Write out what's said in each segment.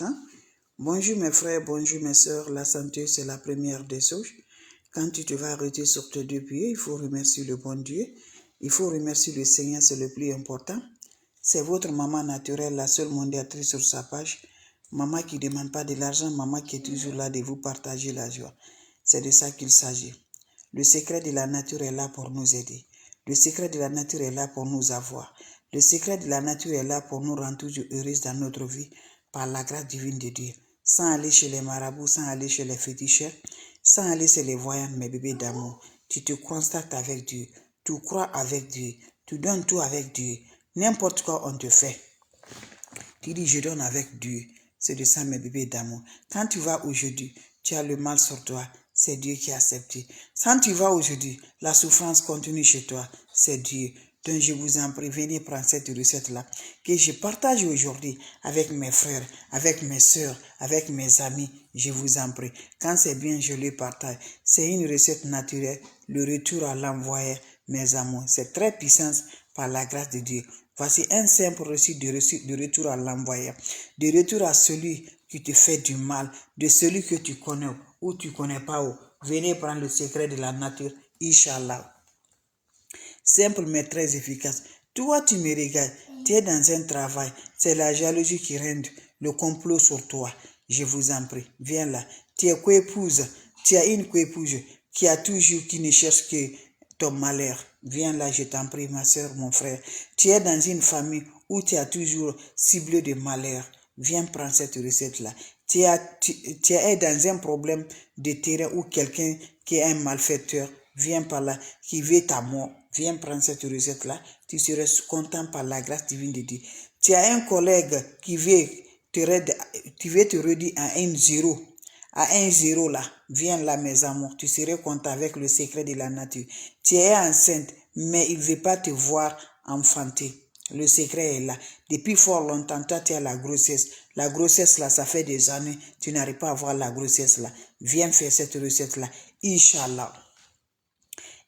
important. Bonjour mes frères, bonjour mes sœurs, la santé c'est la première des choses. Quand tu te vas arrêter sur tes deux pieds, il faut remercier le bon Dieu. Il faut remercier le Seigneur, c'est le plus important. C'est votre maman naturelle, la seule modératrice sur sa page. Maman qui ne demande pas de l'argent, maman qui est toujours là de vous partager la joie. C'est de ça qu'il s'agit. Le secret de la nature est là pour nous aider. Le secret de la nature est là pour nous avoir. Le secret de la nature est là pour nous rendre toujours heureux dans notre vie par la grâce divine de Dieu. Sans aller chez les marabouts, sans aller chez les féticheurs, sans aller chez les voyants, mes bébés d'amour. Tu te constates avec Dieu. Tu crois avec Dieu. Tu donnes tout avec Dieu. N'importe quoi on te fait. Tu dis je donne avec Dieu. C'est de ça mes bébés d'amour. Quand tu vas aujourd'hui, tu as le mal sur toi. C'est Dieu qui a accepté. Quand tu vas aujourd'hui, la souffrance continue chez toi. C'est Dieu. Donc je vous en prie, venez prendre cette recette-là que je partage aujourd'hui avec mes frères, avec mes soeurs, avec mes amis. Je vous en prie. Quand c'est bien, je le partage. C'est une recette naturelle. Le retour à l'envoyé, mes amours. C'est très puissant par la grâce de Dieu. Voici un simple récit de retour à l'envoyé. De retour à celui qui te fait du mal, de celui que tu connais ou tu ne connais pas. Venez prendre le secret de la nature. Inch'Allah. Simple mais très efficace. Toi, tu me regardes, tu es dans un travail, c'est la jalousie qui règne, le complot sur toi. Je vous en prie, viens là. Tu es coépouse, tu as une coépouse qui ne cherche que ton malheur. Viens là, je t'en prie, ma soeur, mon frère. Tu es dans une famille où tu as toujours ciblé de malheur. Viens prendre cette recette-là. Tu es dans un problème de terrain où quelqu'un qui est un malfaiteur vient par là, qui veut ta mort. Viens prendre cette recette-là. Tu seras content par la grâce divine de Dieu. Tu as un collègue qui veut te redire à 1-0. À 1-0 là, viens là mes amours, tu seras content avec le secret de la nature. Tu es enceinte, mais il ne veut pas te voir enfanter. Le secret est là. Depuis fort longtemps, toi tu as la grossesse. La grossesse là, ça fait des années, tu n'arrives pas à avoir la grossesse là. Viens faire cette recette là. Inch'Allah.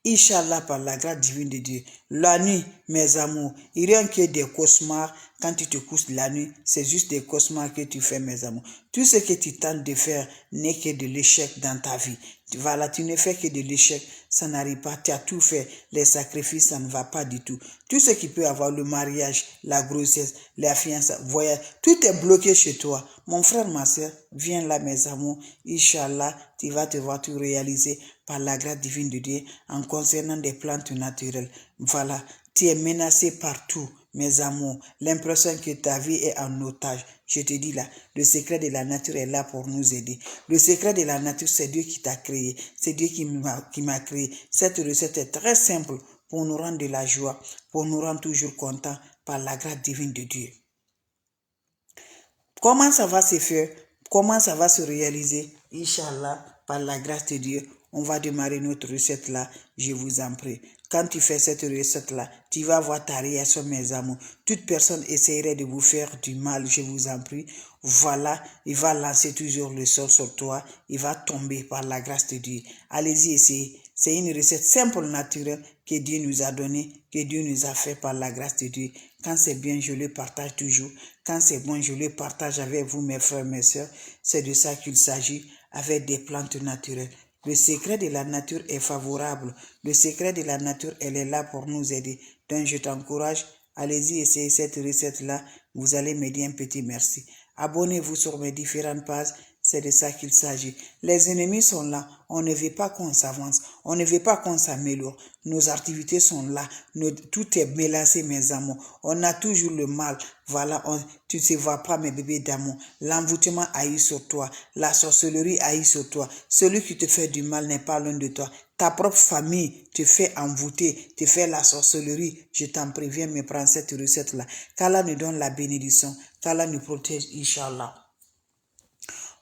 Inch'Allah par la grâce divine de Dieu. La nuit, mes amours, il n'y a que des cauchemars. Quand tu te couches la nuit, c'est juste des cauchemars que tu fais, mes amours. Tout ce que tu tentes de faire n'est que de l'échec dans ta vie. Voilà, tu ne fais que de l'échec, ça n'arrive pas. Tu as tout fait, les sacrifices, ça ne va pas du tout. Tout ce qui peut avoir le mariage, la grossesse, la fiançailles, voyage, tout est bloqué chez toi. Mon frère, ma soeur, viens là, mes amours. Inch'Allah, tu vas te voir tout réaliser par la grâce divine de Dieu en concernant des plantes naturelles. Voilà, tu es menacé partout, mes amours. L'impression que ta vie est en otage. Je te dis là, le secret de la nature est là pour nous aider. Le secret de la nature, c'est Dieu qui t'a créé. C'est Dieu qui m'a créé. Cette recette est très simple pour nous rendre de la joie, pour nous rendre toujours contents par la grâce divine de Dieu. Comment ça va se faire? Comment ça va se réaliser? Inch'Allah, par la grâce de Dieu, on va démarrer notre recette là, je vous en prie. Quand tu fais cette recette là, tu vas voir ta réaction, mes amours. Toute personne essaierait de vous faire du mal, je vous en prie. Voilà, il va lancer toujours le sol sur toi, il va tomber par la grâce de Dieu. Allez-y, essayez. C'est une recette simple, naturelle, que Dieu nous a donnée, que Dieu nous a fait par la grâce de Dieu. Quand c'est bien, je le partage toujours. Quand c'est bon, je le partage avec vous, mes frères, mes sœurs. C'est de ça qu'il s'agit, avec des plantes naturelles. Le secret de la nature est favorable. Le secret de la nature, elle est là pour nous aider. Donc, je t'encourage, allez-y, essayez cette recette-là. Vous allez me dire un petit merci. Abonnez-vous sur mes différentes pages. C'est de ça qu'il s'agit. Les ennemis sont là. On ne veut pas qu'on s'avance. On ne veut pas qu'on s'améliore. Nos activités sont là. Tout est mélangé, mes amours. On a toujours le mal. Voilà, tu ne te vois pas, mes bébés d'amour. L'envoûtement haït sur toi. La sorcellerie haït sur toi. Celui qui te fait du mal n'est pas loin de toi. Ta propre famille te fait envoûter, te fait la sorcellerie. Je t'en préviens, me prends cette recette-là. Qu'Allah nous donne la bénédiction. Qu'Allah nous protège, Inch'Allah.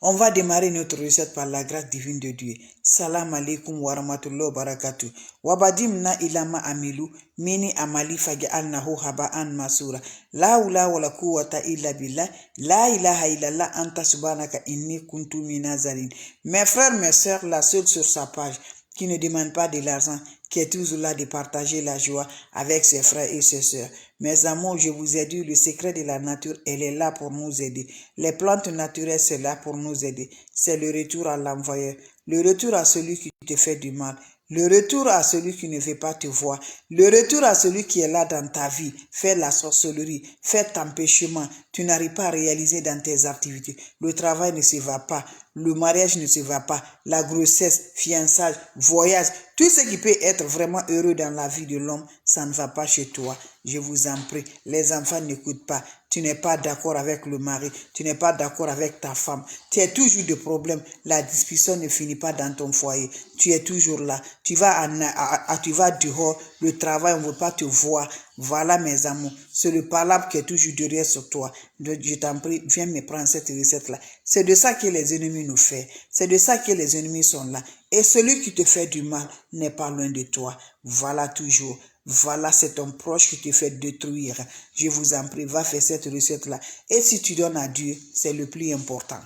On va démarrer notre recette par la grâce divine de Dieu. Salam alaikum wa rahmatullahi wa barakatuh. Wabadimna ilama amilu mini amali faj'alnahu haba'an masura. La hawla wala quwwata illa billah. La ilaha illallah anta subhanaka inni kuntu minaz zalimin. Mes frères, mes sœurs, la seule sur sa page qui ne demande pas de l'argent, qui est toujours là de partager la joie avec ses frères et ses sœurs. Mes amours, je vous ai dit, le secret de la nature, elle est là pour nous aider. Les plantes naturelles, c'est là pour nous aider. C'est le retour à l'envoyeur, le retour à celui qui te fait du mal, le retour à celui qui ne veut pas te voir, le retour à celui qui est là dans ta vie, fait la sorcellerie, fait empêchement, tu n'arrives pas à réaliser dans tes activités, le travail ne se va pas, le mariage ne se va pas, la grossesse, fiançailles, voyage, tout ce qui peut être vraiment heureux dans la vie de l'homme, ça ne va pas chez toi. Je vous en prie, les enfants n'écoutent pas. Tu n'es pas d'accord avec le mari, tu n'es pas d'accord avec ta femme. Tu as toujours des problèmes. La discussion ne finit pas dans ton foyer. Tu es toujours là. Tu vas dehors, le travail, on ne veut pas te voir. Voilà mes amours. C'est le palabre qui est toujours derrière sur toi. Donc, je t'en prie, viens me prendre cette recette-là. C'est de ça que les ennemis nous font. C'est de ça que les ennemis sont là. Et celui qui te fait du mal n'est pas loin de toi. Voilà toujours. Voilà, c'est ton proche qui te fait détruire. Je vous en prie, va faire cette recette-là. Et si tu donnes à Dieu, c'est le plus important.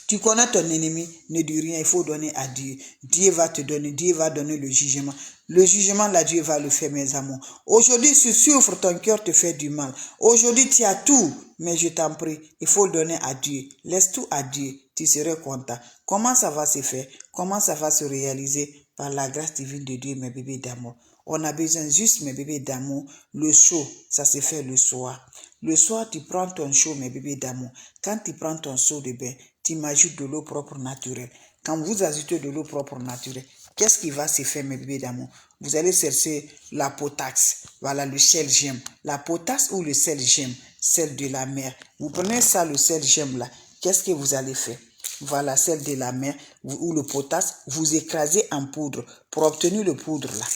Tu connais ton ennemi, ne dis rien, il faut donner à Dieu. Dieu va te donner, Dieu va donner le jugement. Le jugement, là, Dieu va le faire, mes amours. Aujourd'hui, tu souffres, ton cœur te fait du mal. Aujourd'hui, tu as tout, mais je t'en prie, il faut le donner à Dieu. Laisse tout à Dieu, tu seras content. Comment ça va se faire? Comment ça va se réaliser? Par la grâce divine de Dieu, mes bébés d'amour. On a besoin juste, mes bébés d'amour, le chaud, ça se fait le soir. Le soir, tu prends ton chaud, mes bébés d'amour. Quand tu prends ton seau de bain, tu m'ajoutes de l'eau propre naturelle. Quand vous ajoutez de l'eau propre naturelle, qu'est-ce qui va se faire, mes bébés d'amour? Vous allez chercher la potasse, voilà le sel gemme. La potasse ou le sel gemme, celle de la mer. Vous prenez ça, le sel gemme là, qu'est-ce que vous allez faire? Voilà, celle de la mer ou le potasse, vous écrasez en poudre pour obtenir le poudre là.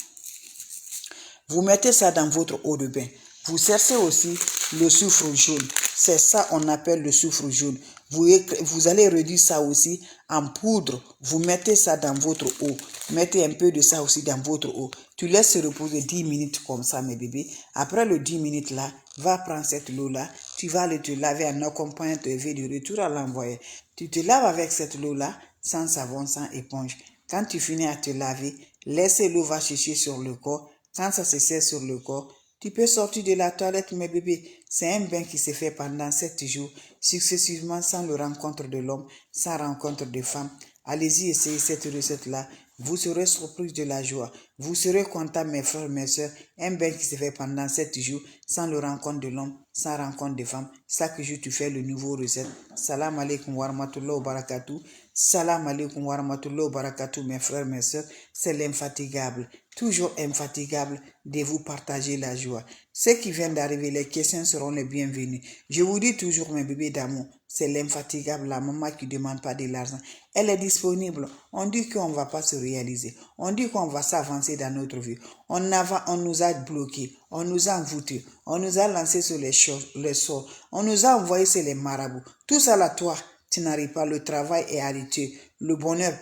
Vous mettez ça dans votre eau de bain. Vous cherchez aussi le soufre jaune. C'est ça on appelle le soufre jaune. Vous allez réduire ça aussi en poudre. Vous mettez ça dans votre eau. Mettez un peu de ça aussi dans votre eau. Tu laisses se reposer 10 minutes comme ça, mes bébés. Après les 10 minutes là, va prendre cette eau-là. Tu vas aller te laver en accompagnant tes verres de retour à l'envoyer. Tu te laves avec cette eau-là, sans savon, sans éponge. Quand tu finis à te laver, laisse l'eau va chercher sur le corps. Quand ça se serre sur le corps, tu peux sortir de la toilette, mes bébés. C'est un bain qui se fait pendant 7 jours, successivement sans le rencontre de l'homme, sans rencontre de femme. Allez-y, essayez cette recette-là. Vous serez surpris de la joie. Vous serez contents, mes frères, mes soeurs. Un bain qui se fait pendant 7 jours, sans le rencontre de l'homme, sans rencontre de femme. Chaque jour, tu fais le nouveau recette. Salam alaikum wa rahmatullahi wa barakatuh. Salam alaikum wa rahmatullahi wa barakatuh, mes frères, mes soeurs. C'est l'infatigable. Toujours infatigable de vous partager la joie. Ceux qui viennent d'arriver, les questions seront les bienvenus. Je vous dis toujours, mes bébés d'amour, c'est l'infatigable, la maman qui ne demande pas de l'argent. Elle est disponible. On dit qu'on ne va pas se réaliser. On dit qu'on va s'avancer dans notre vie. On nous a bloqués. On nous a envoûtés. On nous a lancés sur les sorts. On nous a envoyés sur les marabouts. Tout ça là, toi, tu n'arrives pas. Le travail est arrêté. Le bonheur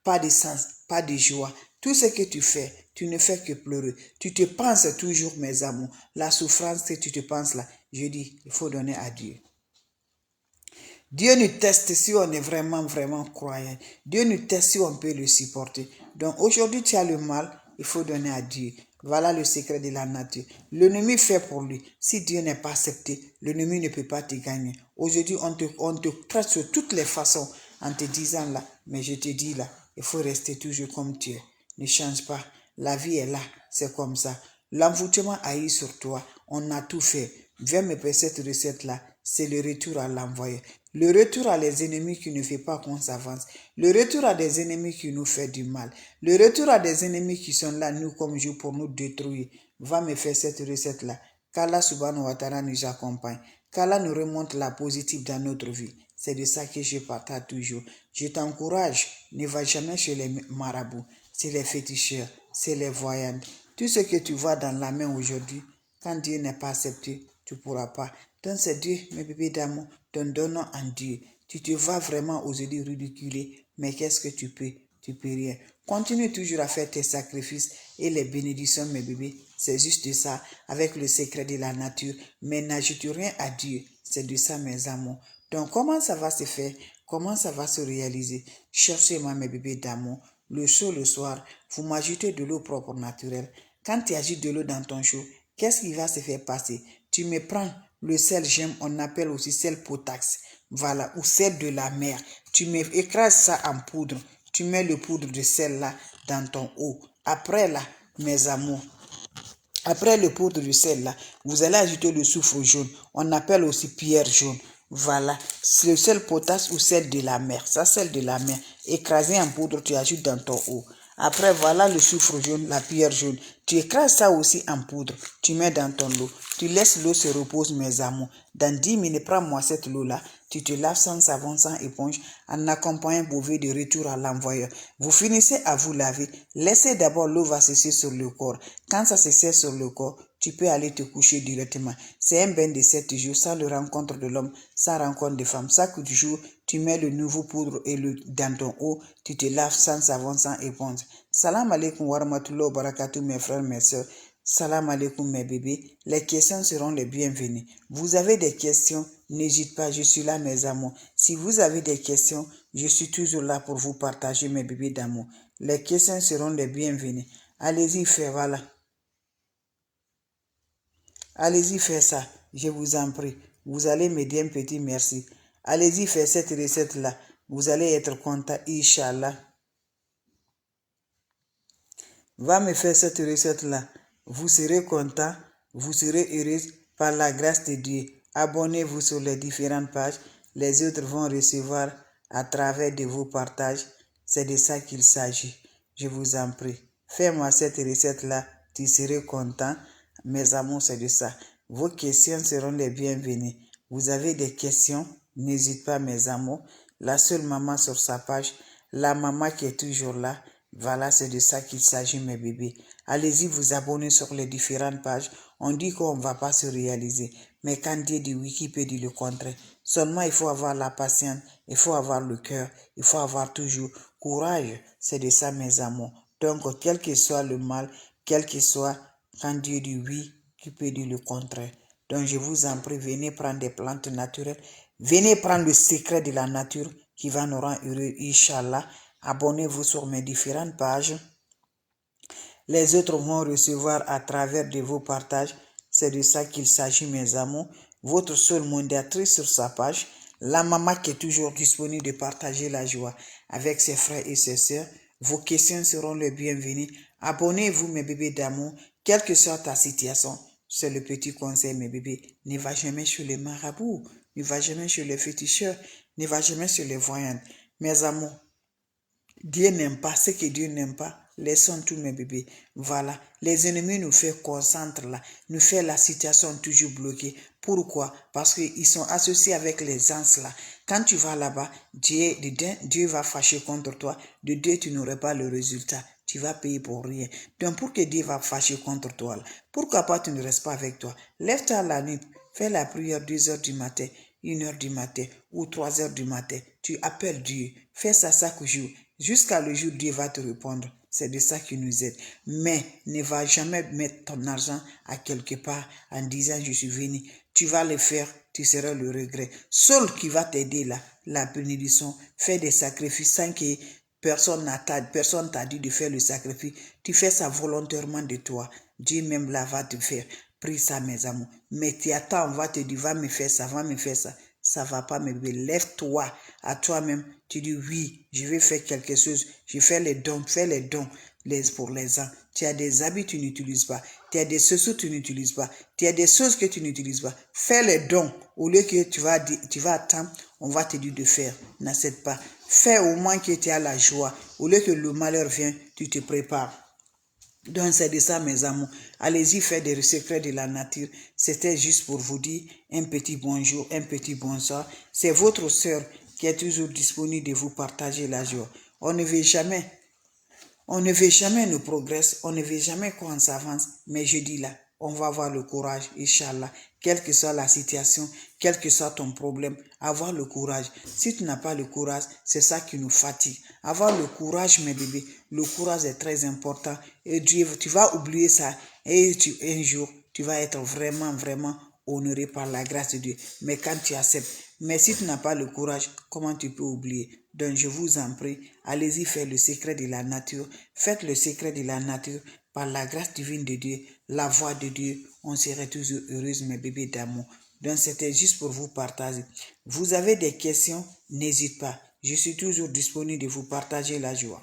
pas de sens, pas de joie. Tout ce que tu fais, tu ne fais que pleurer. Tu te penses toujours, mes amours. La souffrance que tu te penses là, je dis, il faut donner à Dieu. Dieu nous teste si on est vraiment, vraiment croyant. Dieu nous teste si on peut le supporter. Donc aujourd'hui, tu as le mal, il faut donner à Dieu. Voilà le secret de la nature. L'ennemi fait pour lui. Si Dieu n'est pas accepté, l'ennemi ne peut pas te gagner. Aujourd'hui, on te traite de toutes les façons en te disant là, mais je te dis là, il faut rester toujours comme tu es. Ne change pas. La vie est là, c'est comme ça. L'envoûtement a eu sur toi. On a tout fait. Viens me faire cette recette-là. C'est le retour à l'envoyé. Le retour à les ennemis qui ne fait pas qu'on s'avance. Le retour à des ennemis qui nous fait du mal. Le retour à des ennemis qui sont là, nous, comme jour, pour nous détruire. Va me faire cette recette-là. Qu'Allah subhanahu wa ta'ala nous accompagne. Qu'Allah nous remonte la positive dans notre vie. C'est de ça que je partage toujours. Je t'encourage. Ne va jamais chez les marabouts. C'est les féticheurs. C'est les voyants. Tout ce que tu vois dans la main aujourd'hui, quand Dieu n'est pas accepté, tu ne pourras pas. Donc c'est Dieu, mes bébés d'amour, ton donnant en Dieu. Tu te vas vraiment aujourd'hui ridiculer, mais qu'est-ce que tu peux? Tu peux rien. Continue toujours à faire tes sacrifices et les bénédictions, mes bébés. C'est juste ça, avec le secret de la nature. Mais n'ajoute rien à Dieu. C'est de ça, mes amours. Donc comment ça va se faire? Comment ça va se réaliser? Cherchez-moi, mes bébés d'amour. le chaud le soir, vous m'ajoutez de l'eau propre naturelle. Quand tu ajoutes de l'eau dans ton chaud, qu'est-ce qui va se faire passer? Tu me prends le sel gemme, on appelle aussi sel potaxe, voilà, ou sel de la mer. Tu me écrases ça en poudre. Tu mets le poudre de sel là dans ton eau. Après là, mes amours, après le poudre de sel là, vous allez ajouter le soufre jaune. On appelle aussi pierre jaune. Voilà, c'est le sel potasse ou sel de la mer. Ça, sel de la mer. Écrasé en poudre, tu ajoutes dans ton eau. Après, voilà le soufre jaune, la pierre jaune. Tu écrases ça aussi en poudre. Tu mets dans ton eau. Tu laisses l'eau se reposer, mes amours. Dans 10 minutes, prends-moi cette eau-là. Tu te laves sans savon, sans éponge, en accompagnant bouvet de retour à l'envoyeur. Vous finissez à vous laver. Laissez d'abord l'eau va sécher sur le corps. Quand ça se sèche sur le corps, tu peux aller te coucher directement. C'est un bain de 7 jours, sans le rencontre de l'homme, sans rencontre de femme. Chaque jour, tu mets le nouveau poudre et dans ton eau, tu te laves sans savon, sans éponge. Salam alaikum wa rahmatullahi wa barakatuh, mes frères, mes soeurs. Salam alaikum mes bébés, les questions seront les bienvenues. Vous avez des questions, n'hésitez pas, je suis là mes amours. Si vous avez des questions, je suis toujours là pour vous partager mes bébés d'amour. Les questions seront les bienvenues. Allez-y faire, voilà. Allez-y faire ça, je vous en prie. Vous allez me dire un petit merci. Allez-y faire cette recette-là. Vous allez être content, Inch'Allah. Va me faire cette recette-là. Vous serez content, vous serez heureuse par la grâce de Dieu. Abonnez-vous sur les différentes pages. Les autres vont recevoir à travers de vos partages. C'est de ça qu'il s'agit. Je vous en prie. Fais-moi cette recette-là. Tu serais content. Mes amours, c'est de ça. Vos questions seront les bienvenues. Vous avez des questions? N'hésitez pas, mes amours. La seule maman sur sa page, la maman qui est toujours là. Voilà, c'est de ça qu'il s'agit, mes bébés. Allez-y vous abonner sur les différentes pages. On dit qu'on ne va pas se réaliser. Mais quand Dieu dit oui, qui peut dire le contraire? Seulement, il faut avoir la patience, il faut avoir le cœur, il faut avoir toujours courage. C'est de ça, mes amours. Donc, quel que soit le mal, quel que soit, quand Dieu dit oui, qui peut dire le contraire? Donc, je vous en prie, venez prendre des plantes naturelles. Venez prendre le secret de la nature qui va nous rendre heureux, Inch'Allah. Abonnez-vous sur mes différentes pages. Les autres vont recevoir à travers de vos partages. C'est de ça qu'il s'agit, mes amours. Votre seule modératrice sur sa page. La maman qui est toujours disponible de partager la joie avec ses frères et ses sœurs. Vos questions seront les bienvenues. Abonnez-vous, mes bébés d'amour, quelle que soit ta situation. C'est le petit conseil, mes bébés. Ne va jamais chez les marabouts. Ne va jamais chez les féticheurs. Ne va jamais chez les voyantes. Mes amours, Dieu n'aime pas ce que Dieu n'aime pas. Laissons tous mes bébés. Voilà. Les ennemis nous font concentrer là. Nous font la situation toujours bloquée. Pourquoi? Parce qu'ils sont associés avec les anges là. Quand tu vas là-bas, Dieu va fâcher contre toi. De Dieu, tu n'auras pas le résultat. Tu vas payer pour rien. Donc, pour que Dieu va fâcher contre toi là, pourquoi pas tu ne restes pas avec toi? Lève-toi la nuit. Fais la prière 2 heures du matin, 1 heure du matin ou 3 heures du matin. Tu appelles Dieu. Fais ça chaque jour. Jusqu'à le jour où Dieu va te répondre. C'est de ça qui nous aide. Mais ne va jamais mettre ton argent à quelque part en disant je suis venu. Tu vas le faire, tu seras le regret. Seul qui va t'aider là, la bénédiction, fais des sacrifices sans que personne t'a dit de faire le sacrifice. Tu fais ça volontairement de toi. Dieu même là va te faire. Prie ça, mes amours. Mais tu attends, on va te dire, va me faire ça, va me faire ça. Ça va pas, mais lève-toi à toi-même. Tu dis oui, je vais faire quelque chose. Je fais les dons pour les gens. Tu as des habits que tu n'utilises pas. Tu as des chaussures que tu n'utilises pas. Tu as des choses que tu n'utilises pas. Fais les dons. Au lieu que tu vas attendre, on va te dire de faire. N'accepte pas. Fais au moins que tu as la joie. Au lieu que le malheur vienne, tu te prépares. Donc c'est de ça, mes amours. Allez-y faire des secrets de la nature. C'était juste pour vous dire un petit bonjour, un petit bonsoir. C'est votre sœur qui est toujours disponible de vous partager la joie. On ne veut jamais nous progresser, on ne veut jamais qu'on s'avance. Mais je dis là, on va avoir le courage, Inch'Allah. Quelle que soit la situation, quel que soit ton problème, avoir le courage. Si tu n'as pas le courage, c'est ça qui nous fatigue. Avoir le courage, mes bébés, le courage est très important. Et tu vas oublier ça. Et un jour, tu vas être vraiment, vraiment honoré par la grâce de Dieu. Mais quand tu acceptes, Mais si tu n'as pas le courage, comment tu peux oublier? Donc je vous en prie, allez-y faire le secret de la nature. Faites le secret de la nature par la grâce divine de Dieu, la voix de Dieu. On serait toujours heureuse, mes bébés d'amour. Donc c'était juste pour vous partager. Vous avez des questions? N'hésitez pas. Je suis toujours disponible de vous partager la joie.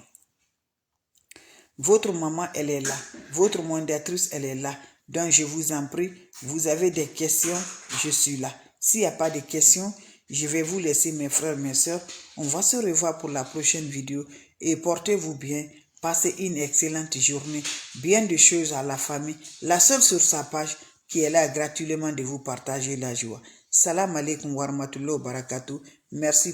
Votre maman, elle est là. Votre modératrice, elle est là. Donc, je vous en prie, vous avez des questions, je suis là. S'il n'y a pas de questions, je vais vous laisser mes frères, mes soeurs. On va se revoir pour la prochaine vidéo. Et portez-vous bien. Passez une excellente journée. Bien de choses à la famille. La seule sur sa page qui est là gratuitement de vous partager la joie. Salam alaikum wa rahmatullahi wa barakatuh. Merci.